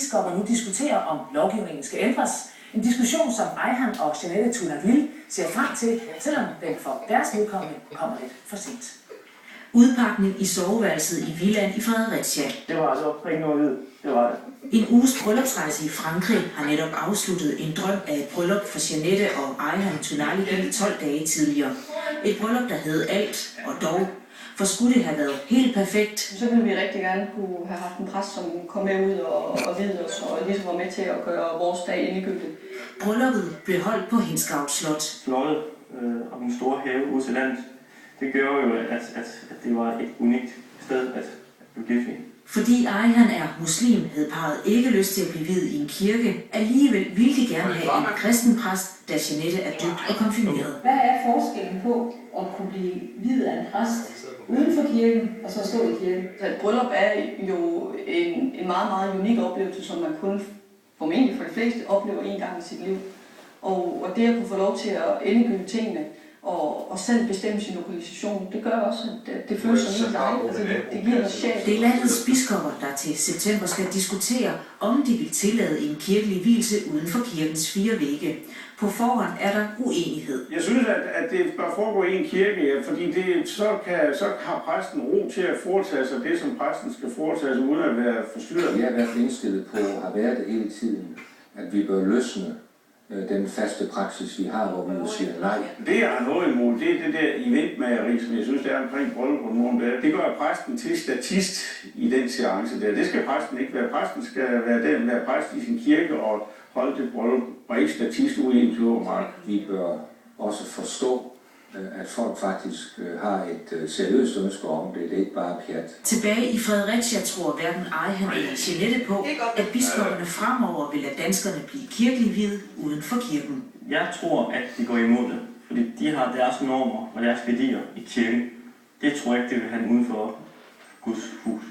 biskopper nu diskuterer, om lovgivningen skal ændres. En diskussion, som Ayhan og Jeanette Tunaville ser frem til, selvom den for deres vedkommende kommer lidt for sent. Udpakning i soveværelset i villaen i Fredericia. Det var altså ikke noget vid. Det var det. En uges bryllupsrejse i Frankrig har netop afsluttet en drøm af et bryllup for Jeanette og Ayhan Tunaville 12 dage tidligere. Et bryllup, der hed alt og dog. For skulle det have været helt perfekt, så ville vi rigtig gerne kunne have haft en præst, som kom med ud og videde os, og ligesom var med til at gøre vores dag endegyldigt. Brylluppet blev holdt på Hindsgavl Slot. Slottet og den store have ude til landet, det gør jo, at det var et unikt sted at blive gift i. Fordi Ayhan er muslim, havde parret ikke lyst til at blive viet i en kirke. Alligevel ville de gerne have en kristen præst, da Jeanette er døbt og konfirmeret. Hvad er forskellen på at kunne blive viet af en præst uden for kirken og så stå i kirken? Et bryllup er jo en meget, meget unik oplevelse, som man kun formentlig for de fleste oplever en gang i sit liv. Og det at kunne få lov til at endegylde tingene og selv bestemme sin lokalisation, det gør også, at det føles som helt dejligt. Altså, det giver noget sjæl. Det er landets biskopper, der til september skal diskutere, om de vil tillade en kirkelig vielse uden for kirkens 4 vægge. På forhånd er der uenighed. Jeg synes, at det bør foregå i en kirke, fordi så har præsten ro til at foretage sig det, som præsten skal foretage sig, uden at være forstyrret. Jeg er i hvert fald indstillet på, og har været det hele tiden, at vi bør løsne den faste praksis, vi har, hvor vi jo siger nej. Det, jeg har noget imod, det er det der eventmageri, som jeg synes, det er omkring bryllup og nogen der. Det gør præsten til statist i den seance der. Det skal præsten ikke være. Præsten skal være præst i sin kirke og holde det bryllup, og ikke statist ude i en klogemark. Vi bør også forstå, at folk faktisk har et seriøst ønske om det. Det er ikke bare pjat. Tilbage i Fredericia tror hverken Ayhan eller Jeanette på, at biskopperne fremover vil lade danskerne blive kirkelig viet uden for kirken. Jeg tror, at de går imod det, fordi de har deres normer og deres værdier i kirken. Det tror jeg ikke, det vil have uden for Guds hus.